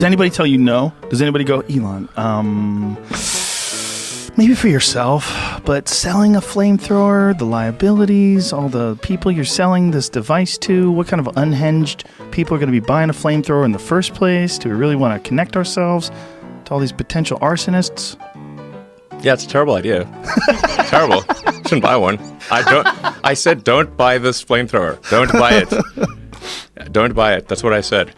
Does anybody tell you no? Does anybody go, Elon, maybe for yourself, but selling a flamethrower, the liabilities, all the people you're selling this device to, what kind of unhinged people are going to be buying a flamethrower in the first place? Do we really want to connect ourselves to all these potential arsonists? Yeah, it's a terrible idea. Terrible. Shouldn't buy one. I said don't buy this flamethrower. Don't buy it. Don't buy it. That's what I said.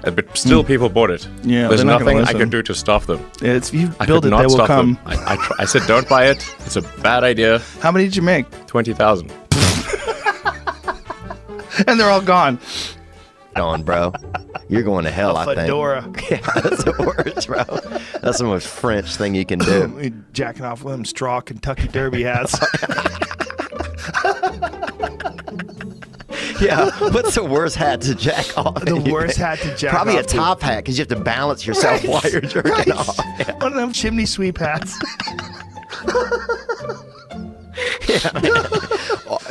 But still, people bought it. Yeah, there's nothing I could do to stop them. If you build it, they will come. I said don't buy it. It's a bad idea. How many did you make? 20,000. And they're all gone. On, bro. You're going to hell, I think. Fedora. Yeah, that's the worst, bro. That's the most French thing you can do. Jacking off with them straw Kentucky Derby hats. Yeah, what's the worst hat to jack off? The worst hat to jack Probably off. Probably a top hat, because you have to balance yourself while you're jerking off. Yeah. One of them chimney sweep hats. Yeah,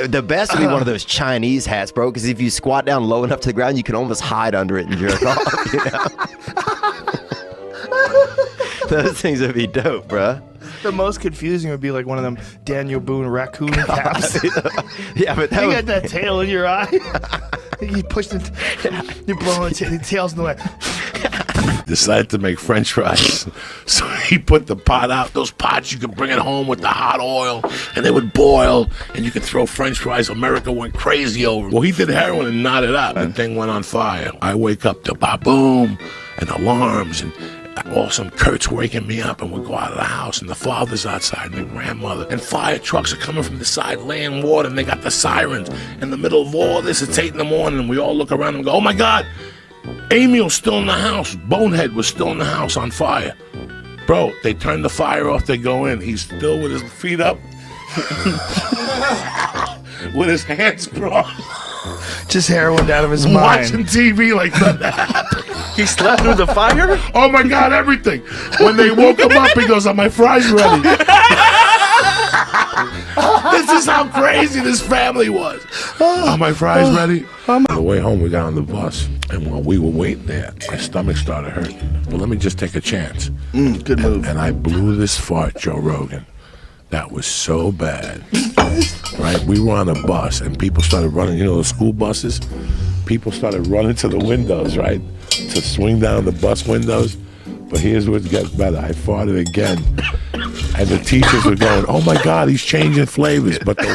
the best would be one of those Chinese hats, bro, because if you squat down low enough to the ground, you can almost hide under it and jerk off, you know? Those things would be dope, bro. The most confusing would be like one of them Daniel Boone raccoon caps. Yeah, but you got that tail in your eye. You push the, you're blowing the tails in the way. Decided to make French fries, so he put the pot out. Those pots you could bring it home with the hot oil, and they would boil, and you could throw French fries. America went crazy over. Well, he did heroin and knotted up. The thing went on fire. I wake up to ba-boom and alarms, and all some Kurt's waking me up, and we go out of the house, and the father's outside, and the grandmother, and fire trucks are coming from the side laying water, and they got the sirens. In the middle of all this, it's 8 in the morning, and we all look around and go, oh my God, Emil's still in the house. Bonehead was still in the house on fire. Bro, they turn the fire off, they go in. He's still with his feet up, with his hands crossed. Just heroin out of his mind. Watching TV like that. He slept through the fire? Oh my God, everything. When they woke him up, he goes, are my fries ready? This is how crazy this family was. Are my fries ready? On the way home, we got on the bus, and while we were waiting there, my stomach started hurting. Well, let me just take a chance. Good move. And I blew this fart, Joe Rogan. That was so bad. Right? We were on a bus, and people started running, you know, the school buses? People started running to the windows, right? To swing down the bus windows. But here's what gets better. I farted again. And the teachers were going, oh my God, he's changing flavors. But the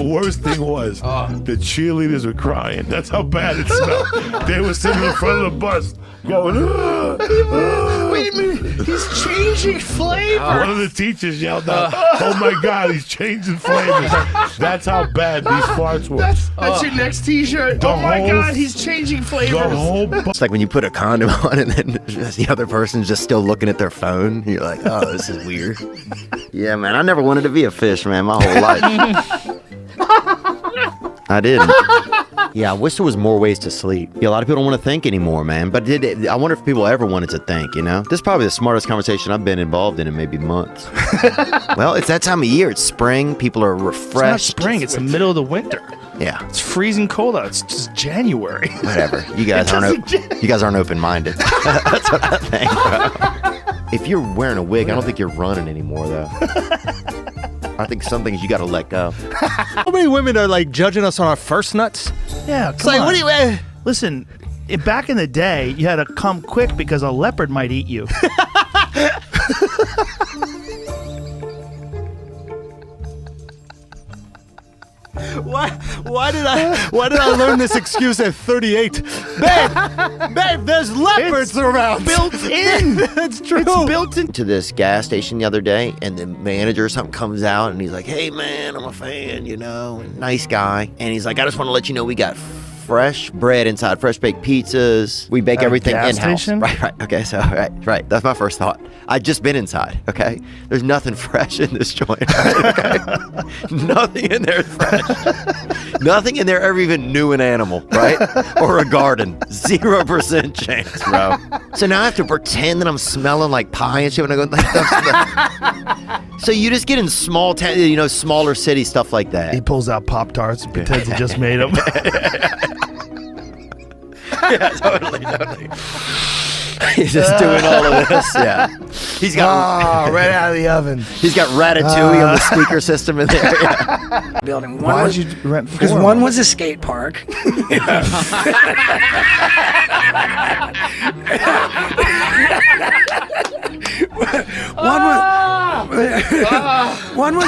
worst thing was, the cheerleaders were crying. That's how bad it smelled. They were sitting in front of the bus going, Wait a minute, he's changing flavor. One of the teachers yelled out, oh my God, he's changing flavors. That's how bad these farts were. That's your next t-shirt. Oh my God, he's changing flavors. The whole It's like when you put a condom on and then the other person's just still looking at their phone. You're like, oh, this is weird. Yeah, man, I never wanted to be a fish, man, my whole life. I didn't. Yeah, I wish there was more ways to sleep. Yeah, a lot of people don't want to think anymore, man. But I wonder if people ever wanted to think, you know? This is probably the smartest conversation I've been involved in maybe months. Well, it's that time of year. It's spring. People are refreshed. It's not spring. It's the middle of the winter. Yeah. It's freezing cold out. It's just January. Whatever. You guys aren't open-minded. That's what I think, bro. If you're wearing a wig, I don't think you're running anymore, though. I think some things you got to let go. How many women are like judging us on our first nuts? Yeah, It's like, on. what do you? Listen, back in the day, you had to come quick because a leopard might eat you. Why did I learn this excuse at 38? Babe, there's leopards around. Built in. It's true. It's built in. To this gas station the other day, and the manager or something comes out, and he's like, hey, man, I'm a fan, you know, nice guy. And he's like, I just want to let you know we got fresh bread inside, fresh baked pizzas. We bake everything gas in-house. station? Right. Okay, so, right. That's my first thought. I'd just been inside, okay? There's nothing fresh in this joint, right? Okay? Nothing in there is fresh. Nothing in there ever even knew an animal, right? Or a garden. 0% chance, bro. So now I have to pretend that I'm smelling like pie and shit when I go, So you just get in small town, you know, smaller city stuff like that. He pulls out Pop-Tarts and pretends he just made them. Yeah, totally. He's just doing all of this. Yeah. He's got right out of the oven. He's got Ratatouille on the speaker system in there. Yeah. Building. Why did you rent Because four? one was a skate park. One was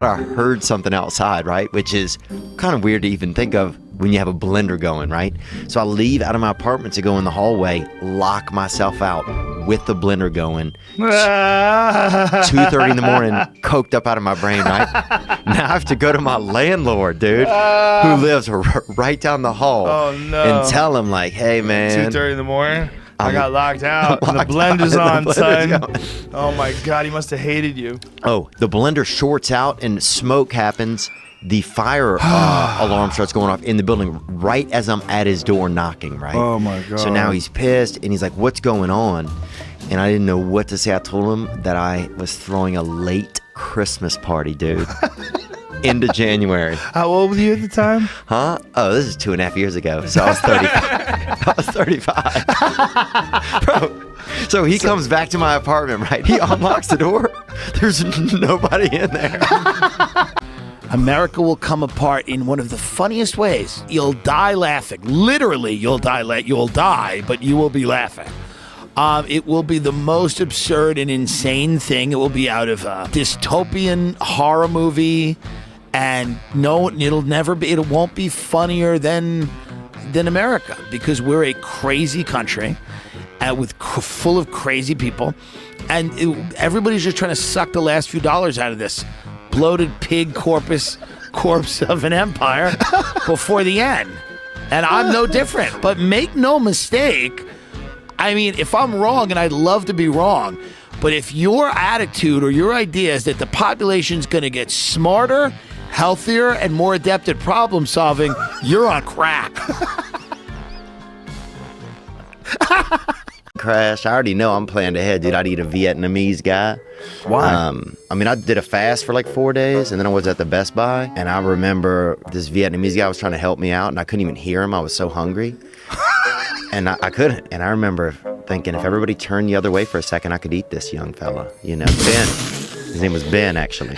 I heard something outside, right? Which is kind of weird to even think of when you have a blender going, right? So I leave out of my apartment to go in the hallway, lock myself out with the blender going. 2:30 in the morning, coked up out of my brain, right? Now I have to go to my landlord, dude, who lives right down the hall. Oh, no. And tell him like, hey, man. 2:30 in the morning. I got locked out. I'm And the locked blender's out, on, and the son. blender's Oh my God, he must have hated you. Oh, the blender shorts out and smoke happens. The fire alarm starts going off in the building right as I'm at his door knocking, right? Oh, my God. So now he's pissed and he's like, what's going on? And I didn't know what to say. I told him that I was throwing a late Christmas party, dude. Into January. How old were you at the time? Huh? Oh, this is 2.5 years ago. So I was 35. I was 35. Bro. So he comes back to my apartment, right? He unlocks the door. There's nobody in there. America will come apart in one of the funniest ways. You'll die laughing. Literally, you'll die, but you will be laughing. It will be the most absurd and insane thing. It will be out of a dystopian horror movie, and no, it won't be funnier than America, because we're a crazy country, full of crazy people, and everybody's just trying to suck the last few dollars out of this bloated pig corpse of an empire before the end. And I'm no different. But make no mistake, I mean, if I'm wrong, and I'd love to be wrong, but if your attitude or your idea is that the population's going to get smarter, healthier, and more adept at problem solving, you're on crack. Crash. I already know I'm planning ahead, dude. I'd eat a Vietnamese guy. Why? I mean, I did a fast for like 4 days, and then I was at the Best Buy, and I remember this Vietnamese guy was trying to help me out, and I couldn't even hear him. I was so hungry. And I couldn't. And I remember thinking, if everybody turned the other way for a second, I could eat this young fella. You know, Ben. His name was Ben, actually,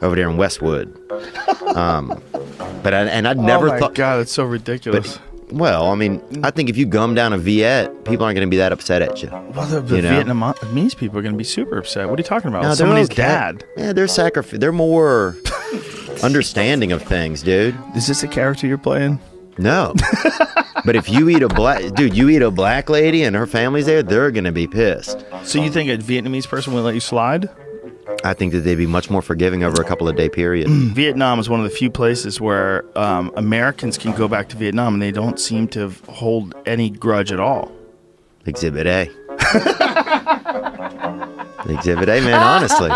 over there in Westwood. But I'd never oh my thought. God, it's so ridiculous. Well, I mean, I think if you gum down a Viet, people aren't going to be that upset at you. Well, the you know? Vietnamese people are going to be super upset. What are you talking about? No, With they're somebody's okay. dad. Yeah, they're more understanding of things, dude. Is this a character you're playing? No. But if you eat a black lady and her family's there, they're going to be pissed. So you think a Vietnamese person will let you slide? I think that they'd be much more forgiving over a couple of day period. Vietnam is one of the few places where Americans can go back to Vietnam and they don't seem to hold any grudge at all. Exhibit A. Exhibit A, man, honestly.